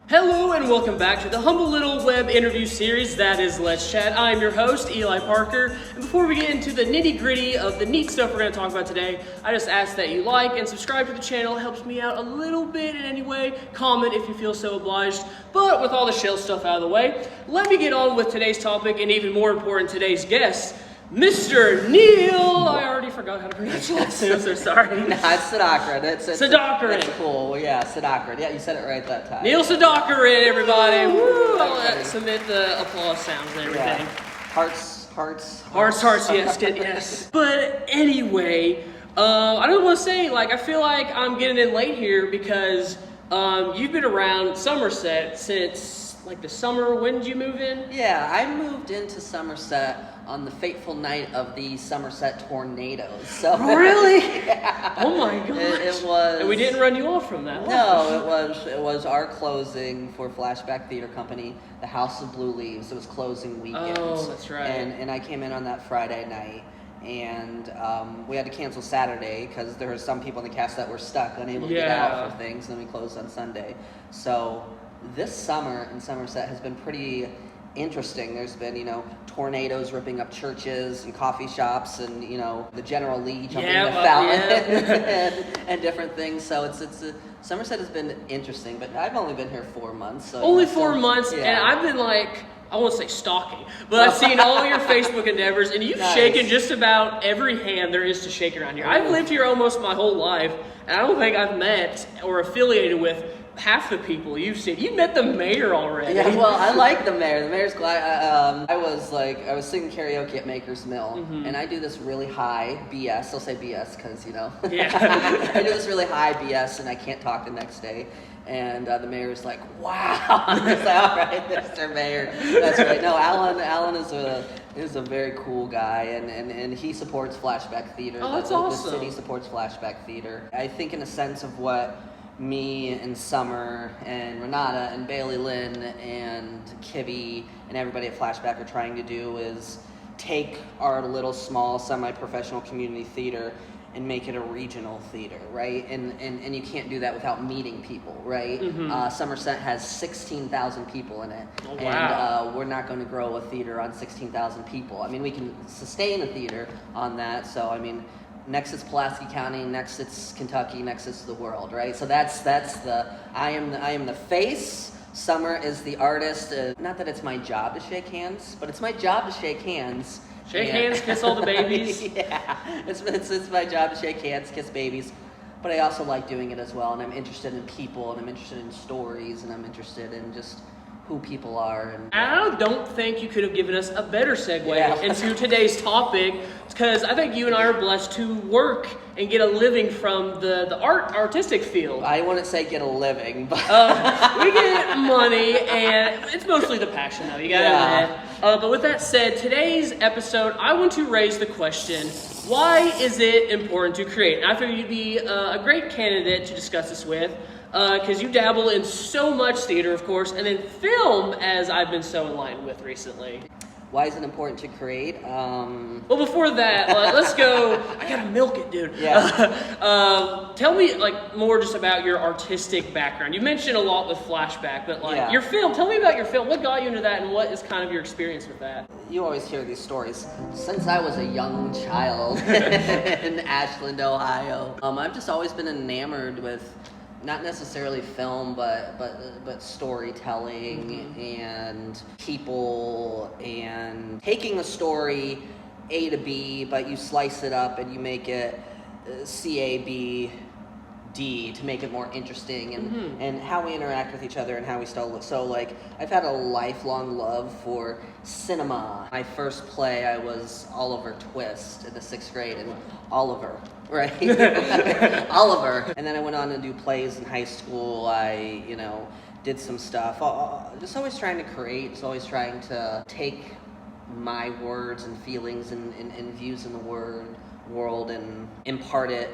Hello and welcome back to the humble little web interview series that is Let's Chat. I'm your host, Eli Parker, and before we get into the nitty-gritty of the neat stuff we're going to talk about today, I just ask that you like and subscribe to the channel. It helps me out a little bit in any way. Comment if you feel so obliged. But with all the shell stuff out of the way, let me get on with today's topic and even more important, today's guest, Mr. Neil. I already forgot how to pronounce your last name. I'm so sorry. No, it's Sudhakaran. Sudhakaran. It's cool. Yeah, Sudhakaran. Yeah, you said it right that time. Neil Sudhakaran, everybody. Woo! Everybody. Submit the applause sounds and everything. Yeah. Hearts. Yes, yes. But anyway, I don't want to say, I feel like I'm getting in late here because you've been around Somerset since, the summer. When did you move in? Yeah, I moved into Somerset on the fateful night of the Somerset tornadoes. So really? Yeah. Oh my gosh. It was. And we didn't run you off from that. No, it was our closing for Flashback Theater Company, the House of Blue Leaves. It was closing weekend. Oh, that's right. And I came in on that Friday night. And we had to cancel Saturday because there were some people in the cast that were stuck, unable to get out for things, and then we closed on Sunday. So this summer in Somerset has been pretty interesting. There's been, tornadoes ripping up churches and coffee shops, and the General Lee jumping in the fountain and different things. So it's Somerset has been interesting, but I've only been here 4 months. So only 4 months, yeah. and I've been I won't say stalking, but I've seen all your Facebook endeavors, and you've shaken just about every hand there is to shake around here. I've lived here almost my whole life, and I don't think I've met or affiliated with half the people you've seen. You met the mayor already. Yeah, well, I like the mayor. The mayor's glad. I was singing karaoke at Maker's Mill, and I do this really high BS. I'll say BS because Yeah. I do this really high BS, and I can't talk the next day. And the mayor's like, "Wow!" I'm just like, "All right, Mr. Mayor." That's right. No, Alan is a very cool guy, and he supports Flashback Theater. Oh, that's awesome. The city supports Flashback Theater. I think in a sense of what me and Summer and Renata and Bailey Lynn and Kibby and everybody at Flashback are trying to do is take our little small semi-professional community theater and make it a regional theater, right? And you can't do that without meeting people, right? Somerset has 16,000 people in it. Oh, wow. And we're not going to grow a theater on 16,000 people. I mean, we can sustain a theater on that, so next it's Pulaski County, next it's Kentucky, next it's the world, right? So that's I am the face. Summer is the artist. Not that it's my job to shake hands, but it's my job to shake hands. Shake hands, kiss all the babies. Yeah, it's my job to shake hands, kiss babies. But I also like doing it as well, and I'm interested in people, and I'm interested in stories, and I'm interested in just who people are. And I don't think you could have given us a better segue into today's topic, because I think you and I are blessed to work and get a living from the artistic field. I wouldn't say get a living, but we get money, and it's mostly the passion, though. You gotta admit. But with that said, today's episode, I want to raise the question: why is it important to create? And I figured you'd be a great candidate to discuss this with. Because you dabble in so much theater, of course, and then film, as I've been so enlightened with recently. Why is it important to create? Well, before that, let's go. I gotta milk it, dude. Yeah. Tell me, more just about your artistic background. You mentioned a lot with Flashback, but your film. Tell me about your film. What got you into that, and what is kind of your experience with that? You always hear these stories. Since I was a young child in Ashland, Ohio, I've just always been enamored with not necessarily film, but storytelling and people, and taking a story A to B, but you slice it up and you make it CABD to make it more interesting, and how we interact with each other and how we still look. So I've had a lifelong love for cinema. My first play, I was Oliver Twist in the 6th grade, and Oliver, right? Oliver. And then I went on to do plays in high school. I, did some stuff. Just always trying to create, just always trying to take my words and feelings and views in the world and impart it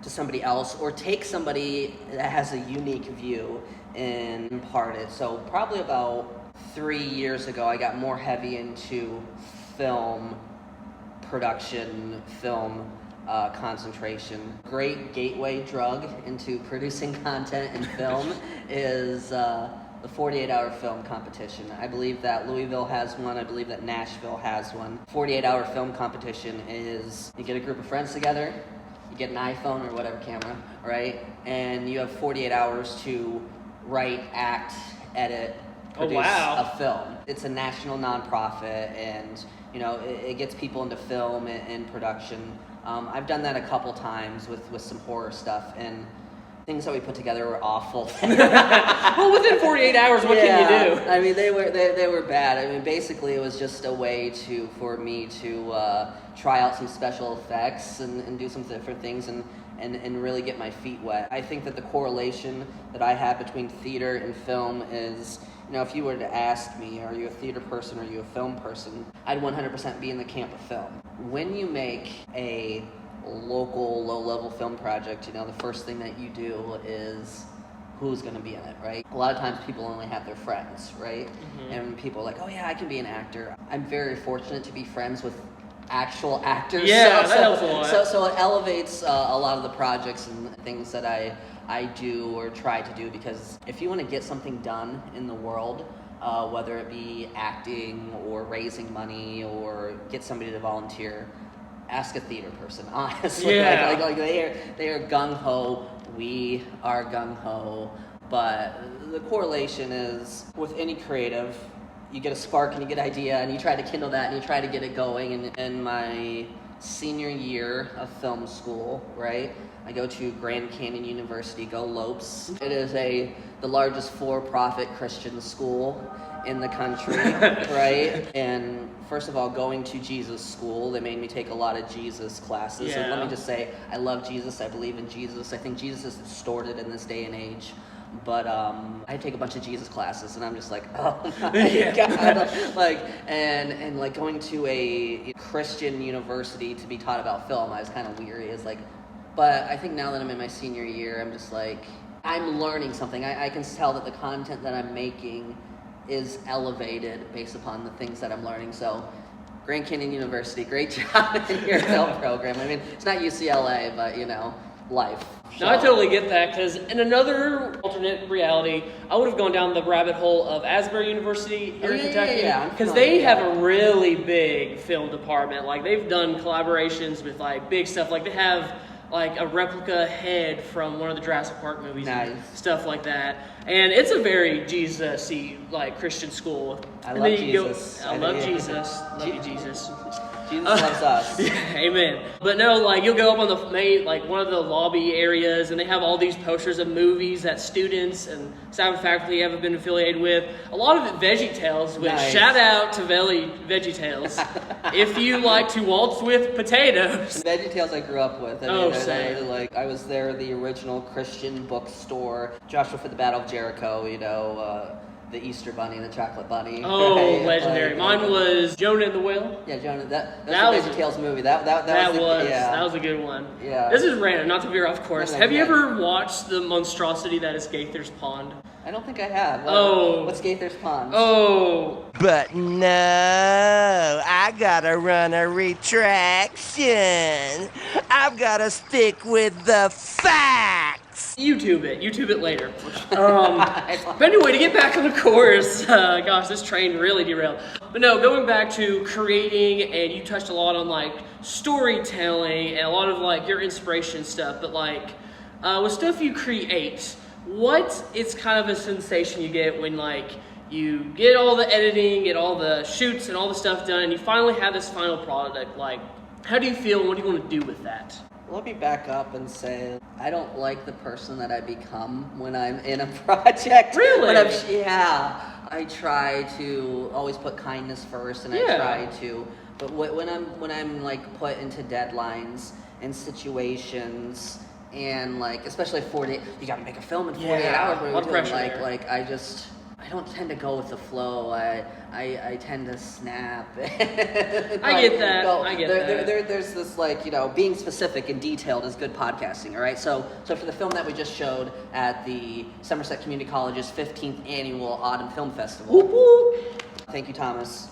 to somebody else, or take somebody that has a unique view and impart it. So probably about 3 years ago, I got more heavy into film production, film concentration. Great gateway drug into producing content in film is the 48-hour film competition. I believe that Louisville has one. I believe that Nashville has one. 48-hour film competition is you get a group of friends together, you get an iPhone or whatever camera, right? And you have 48 hours to write, act, edit, produce a film. It's a national nonprofit, and it gets people into film and production. I've done that a couple times with some horror stuff, and things that we put together were awful. Well, within 48 hours, what can you do? I mean, they were bad. I mean, basically, it was just a way for me to try out some special effects and do some different things and really get my feet wet. I think that the correlation that I have between theater and film is, if you were to ask me, are you a theater person or are you a film person, I'd 100% be in the camp of film. When you make a local, low-level film project, the first thing that you do is who's going to be in it, right? A lot of times people only have their friends, right? Mm-hmm. And people are like, oh yeah, I can be an actor. I'm very fortunate to be friends with actual actors. Yeah, that helps a lot. So it elevates a lot of the projects and things that I do or try to do, because if you want to get something done in the world, whether it be acting or raising money or get somebody to volunteer, ask a theater person, honestly. Yeah. Like they are gung-ho, we are gung-ho, but the correlation is with any creative, you get a spark and you get an idea and you try to kindle that and you try to get it going. And in my senior year of film school, right, I go to Grand Canyon University, go Lopes. It is the largest for-profit Christian school in the country, right? And first of all, going to Jesus school, they made me take a lot of Jesus classes. Yeah. And let me just say, I love Jesus. I believe in Jesus. I think Jesus is distorted in this day and age. But I take a bunch of Jesus classes, and I'm just like, oh my God. And going to a Christian university to be taught about film, I was kind of weary. It's like, but I think now that I'm in my senior year, I'm just like, I'm learning something. I can tell that the content that I'm making is elevated based upon the things that I'm learning. So Grand Canyon University, great job in your film program. I mean, it's not UCLA, but life. No, I totally get that, because in another alternate reality, I would have gone down the rabbit hole of Asbury University here in Kentucky, because they have a really big film department. Like, they've done collaborations with big stuff. Like, they have a replica head from one of the Jurassic Park movies, and stuff like that. And it's a very Jesus-y Christian school. I love Jesus. I love Jesus. Love you, Jesus. Jesus loves us. Yeah, amen. But no, you'll go up on the main, one of the lobby areas, and they have all these posters of movies that students and staff and faculty have been affiliated with. A lot of it VeggieTales, which shout out to VeggieTales. If you like to waltz with potatoes. VeggieTales I grew up with. Same. I was there, the original Christian bookstore, Joshua for the Battle of Jericho, the Easter Bunny and the Chocolate Bunny. Oh, right? Legendary. Mine was Jonah and the Whale. Yeah, Jonah. That was a VeggieTales movie. That was a good one. Yeah. This is random, not to veer off course. Have you ever watched the monstrosity that is Gaither's Pond? I don't think I have. What's Gaither's Pond? Oh. But no, I gotta run a retraction. I've gotta stick with the facts. YouTube it later. But anyway, to get back on the course, gosh, this train really derailed. But no, going back to creating, and you touched a lot on storytelling and a lot of your inspiration stuff, but with stuff you create, what is kind of a sensation you get when you get all the editing, get all the shoots and all the stuff done, and you finally have this final product? How do you feel, and what do you want to do with that? Let me back up and say, I don't like the person that I become when I'm in a project. Really? I try to always put kindness first, and I try to. But when I'm put into deadlines and situations, and especially 40, you got to make a film in 48 hours. A lot of pressure there. I don't tend to go with the flow. I tend to snap. I get that. There's this being specific and detailed is good podcasting. All right. So for the film that we just showed at the Somerset Community College's 15th annual Autumn Film Festival. Whoop, whoop. Thank you, Thomas.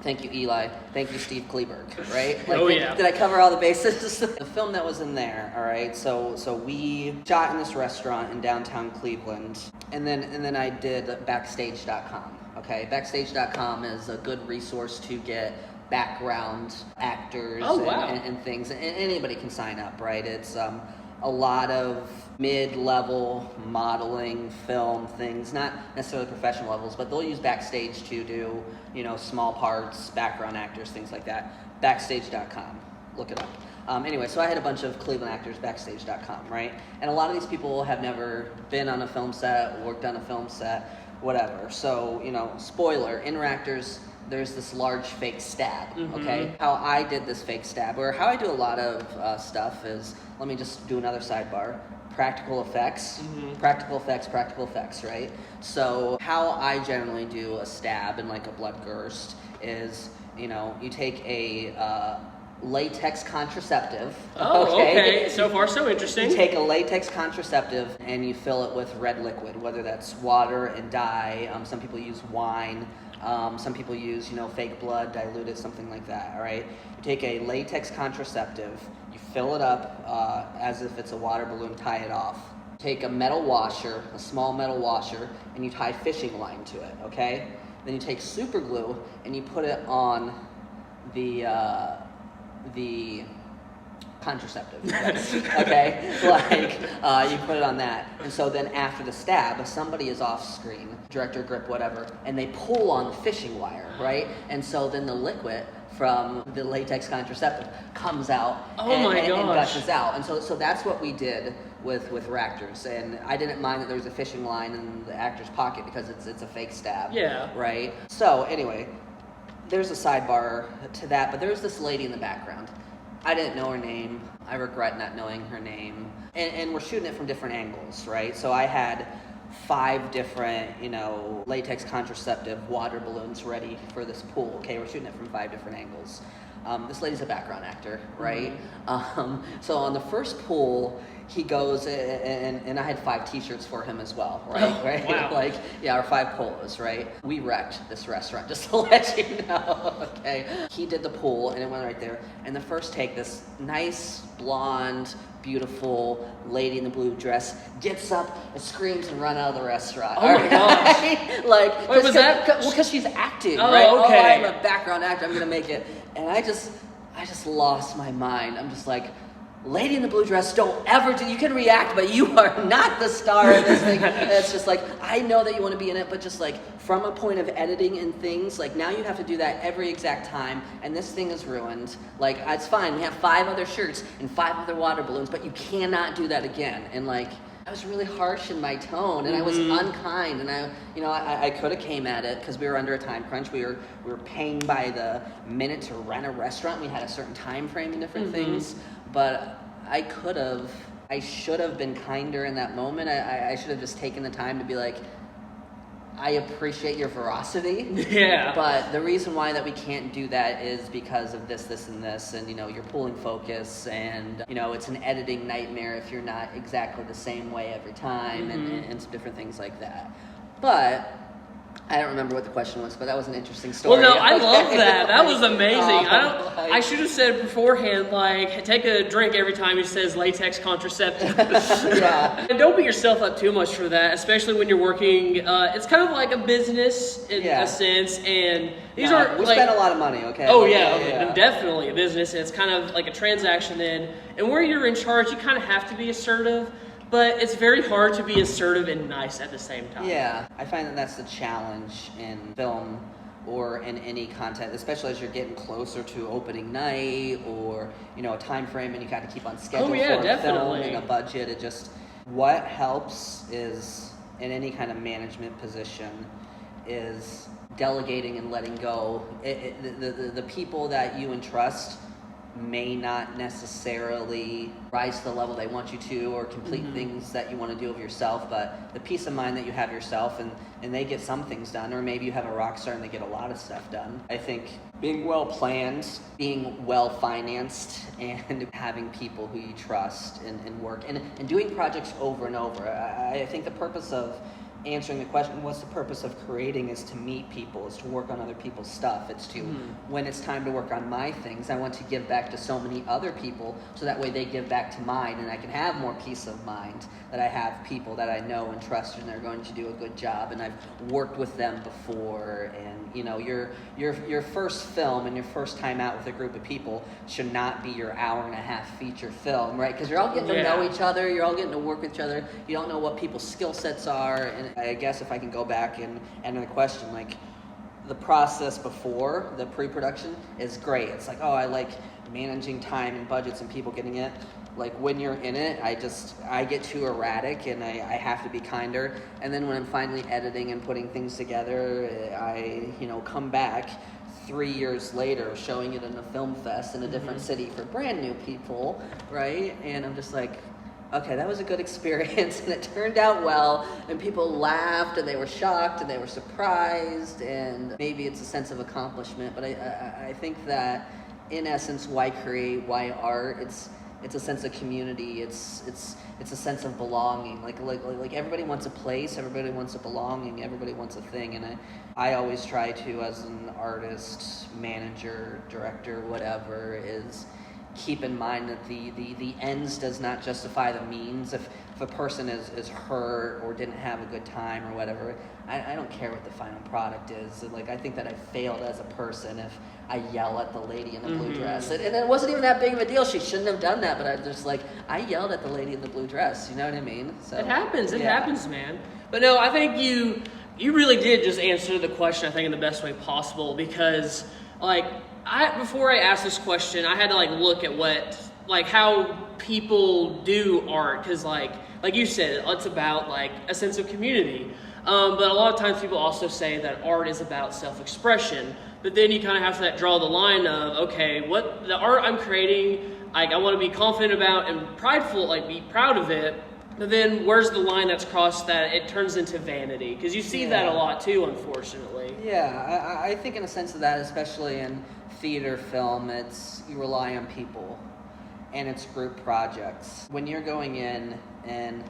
Thank you, Eli. Thank you, Steve Kleberg, right? Oh, yeah. Did I cover all the bases? The film that was in there, all right? So we shot in this restaurant in downtown Cleveland, and then I did Backstage.com, okay? Backstage.com is a good resource to get background actors and things, and anybody can sign up, right? It's a lot of mid-level modeling, film things, not necessarily professional levels, but they'll use Backstage to do, small parts, background actors, things like that. Backstage.com, look it up. Anyway, so I had a bunch of Cleveland actors, Backstage.com, right? And a lot of these people have never been on a film set, worked on a film set, whatever. So, spoiler, interactors, there's this large fake stab, okay? How I did this fake stab, or how I do a lot of stuff is, let me just do another sidebar, practical effects, practical effects, right? So how I generally do a stab and like a bloodthirst is, you take a latex contraceptive. Oh, okay. So far, so interesting. You take a latex contraceptive and you fill it with red liquid, whether that's water and dye. Some people use wine. Some people use, fake blood, diluted, something like that, all right? You take a latex contraceptive, you fill it up as if it's a water balloon, tie it off. Take a metal washer, a small metal washer, and you tie fishing line to it, okay? Then you take super glue and you put it on the contraceptive, okay? You put it on that. And so then after the stab, somebody is off screen, director, grip, whatever, and they pull on the fishing wire, right? And so then the liquid from the latex contraceptive comes out and gushes out. And so that's what we did with actors. And I didn't mind that there was a fishing line in the actor's pocket because it's a fake stab, right? So anyway, there's a sidebar to that, but there's this lady in the background. I didn't know her name. I regret not knowing her name. And we're shooting it from different angles, right? So I had 5 different, latex contraceptive water balloons ready for this pool. Okay, we're shooting it from 5 different angles. This lady's a background actor, right? So on the first pool, he goes, and I had 5 t-shirts for him as well, right? Wow. Our 5 polos, right? We wrecked this restaurant, just to let you know, okay? He did the pool, and it went right there. And the first take, this nice, blonde, beautiful lady in the blue dress gets up and screams and runs out of the restaurant. Oh my gosh. Wait, was that? Well, because she's acting, right? Okay. I'm a background actor, I'm going to make it. And I just lost my mind. I'm just like, lady in the blue dress, don't ever do, you can react, but you are not the star of this thing. And it's just like, I know that you want to be in it, but just like from a point of editing and things, like now you have to do that every exact time, and this thing is ruined. Like, it's fine, we have 5 other shirts and 5 other water balloons, but you cannot do that again. And like, I was really harsh in my tone, and I was unkind, and I could have came at it because we were under a time crunch. We were paying by the minute to rent a restaurant. We had a certain time frame and different things, but I should have been kinder in that moment. I should have just taken the time to be like, I appreciate your veracity. Yeah. But the reason why that we can't do that is because of this, and this, and you're pulling focus, and it's an editing nightmare if you're not exactly the same way every time, and some different things like that. But I don't remember what the question was, but that was an interesting story. Well, no, I love that. That was amazing. I should have said beforehand, take a drink every time he says latex contraceptive. Yeah. And don't beat yourself up too much for that, especially when you're working. It's kind of like a business in a sense, and these aren't we spend a lot of money, okay? Oh, yeah, definitely a business. It's kind of like a transaction then. And where you're in charge, you kind of have to be assertive. But it's very hard to be assertive and nice at the same time. Yeah, I find that that's the challenge in film or in any content, especially as you're getting closer to opening night or, a time frame, and you got to keep on schedule for a film and a budget. What helps is, in any kind of management position, is delegating and letting go. The people that you entrust may not necessarily rise to the level they want you to or complete things that you want to do of yourself, but the peace of mind that you have yourself and they get some things done, or maybe you have a rock star and they get a lot of stuff done. I think being well planned, being well financed, and having people who you trust and work and doing projects over and over. I think the purpose of answering the question, what's the purpose of creating, is to meet people, is to work on other people's stuff. It's to, when it's time to work on my things, I want to give back to so many other people, so that way they give back to mine, and I can have more peace of mind that I have people that I know and trust, and they're going to do a good job, and I've worked with them before. And you know, your first film and your first time out with a group of people should not be your hour-and-a-half feature film, right? Because you're all getting to know each other, you're all getting to work with each other, you don't know what people's skill sets are. And I guess if I can go back and answer the question, like, the process before the pre-production is great. It's like, oh, I like managing time and budgets and people getting it. Like, when you're in it, I get too erratic, and I have to be kinder. And then when I'm finally editing and putting things together, I come back 3 years later, showing it in a film fest in a different city for brand new people, right? And I'm just like, okay, that was a good experience, and it turned out well, and people laughed, and they were shocked, and they were surprised, and maybe it's a sense of accomplishment. But I think that, in essence, why create, why art? It's a sense of community. It's a sense of belonging. Like everybody wants a place, everybody wants a belonging, everybody wants a thing. And I always try to, as an artist, manager, director, whatever, is keep in mind that the ends does not justify the means. If a person is hurt or didn't have a good time or whatever, I don't care what the final product is. Like, I think that I failed as a person if I yell at the lady in the blue dress. And it wasn't even that big of a deal. She shouldn't have done that, but I yelled at the lady in the blue dress. You know what I mean? So it happens. It happens, man. But no, I think you really did just answer the question, I think, in the best way possible, because, like, before I asked this question, I had to look at how people do art, because like you said, it's about a sense of community. But a lot of times people also say that art is about self-expression. But then you kind of have to draw the line of, okay, what the art I'm creating, I want to be confident about and prideful, be proud of it. But then where's the line that's crossed that it turns into vanity? Because you see that a lot too, unfortunately. Yeah, I think in a sense of that, especially in theater film, you rely on people, and it's group projects. When you're going in and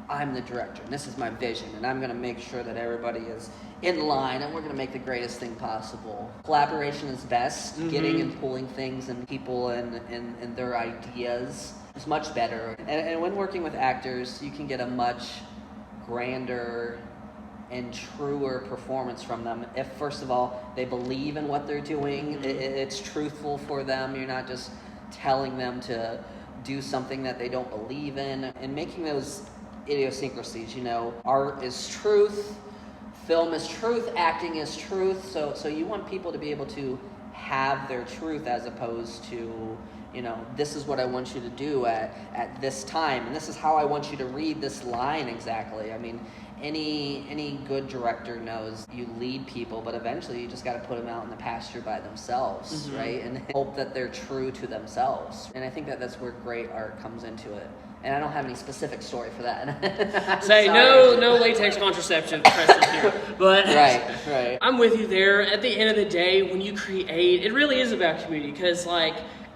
I'm the director, and this is my vision, and I'm going to make sure that everybody is in line, and we're going to make the greatest thing possible. Collaboration is best. Getting and pulling things and people and their ideas is much better. And when working with actors, you can get a much grander and truer performance from them if, first of all, they believe in what they're doing. It's truthful for them. You're not just telling them to do something that they don't believe in. And making those idiosyncrasies, art is truth, film is truth, acting is truth. So you want people to be able to have their truth, as opposed to, this is what I want you to do at this time, and this is how I want you to read this line exactly. I mean, any good director knows you lead people, but eventually you just got to put them out in the pasture by themselves, right? And hope that they're true to themselves. And I think that that's where great art comes into it. And I don't have any specific story for that. Say no latex contraceptive present here. But right. I'm with you there. At the end of the day, when you create, it really is about community, because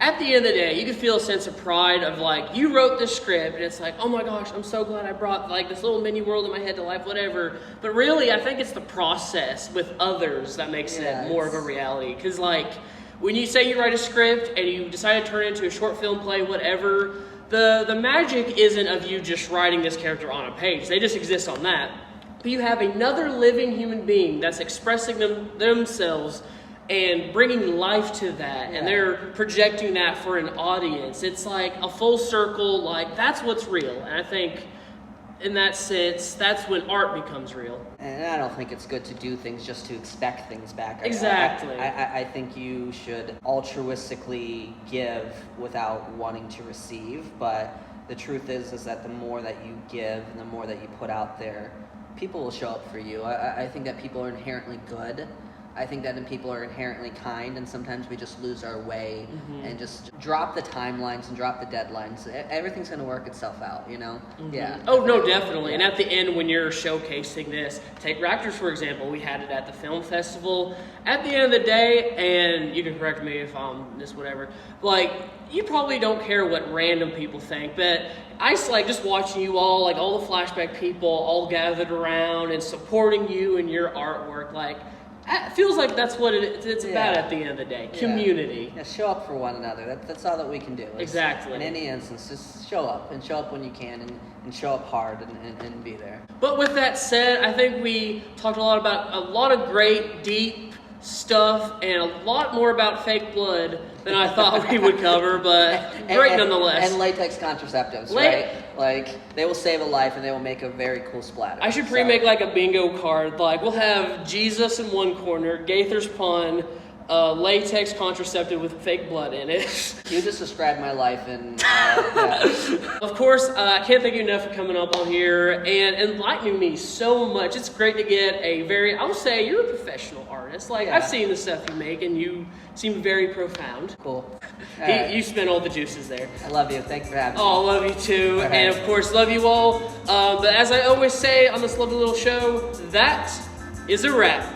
at the end of the day, you can feel a sense of pride of you wrote the script, and it's oh my gosh, I'm so glad I brought this little mini world in my head to life, whatever. But really, I think it's the process with others that makes it more of a reality. Because when you say you write a script and you decide to turn it into a short film play, whatever, the magic isn't of you just writing this character on a page. They just exist on that. But you have another living human being that's expressing themselves and bringing life to that, and they're projecting that for an audience. It's a full circle, that's what's real. And I think in that sense, that's when art becomes real. And I don't think it's good to do things just to expect things back. Exactly. I think you should altruistically give without wanting to receive, but the truth is that the more that you give and the more that you put out there, people will show up for you. I think that people are inherently good. I think that people are inherently kind, and sometimes we just lose our way and just drop the timelines and drop the deadlines. Everything's going to work itself out, you know? Yeah. Oh, no, definitely. Yeah. And at the end, when you're showcasing this, take Raptors, for example. We had it at the film festival. At the end of the day, and you can correct me if I'm this whatever, like, you probably don't care what random people think, but I just watching you all, like all the flashback people all gathered around and supporting you and your artwork, like, it feels like that's what it's about at the end of the day. Community. Yeah, show up for one another. That's all that we can do. Exactly. In any instance, just show up when you can and show up hard and be there. But with that said, I think we talked a lot about a lot of great, deep stuff and a lot more about fake blood than I thought we would cover, but great nonetheless. And latex contraceptives, right? Like, they will save a life and they will make a very cool splatter. I should pre-make like a bingo card. Like, we'll have Jesus in one corner, Gaither's Pond, latex contraceptive with fake blood in it. You just described my life and Of course, I can't thank you enough for coming up on here and enlightening me so much. It's great to get I would say you're a professional artist. Like, I've seen the stuff you make and you seem very profound. Cool. You spent all the juices there. I love you. Thanks for having me. Oh, I love you too. Right. And of course, love you all. But as I always say on this lovely little show, that is a wrap.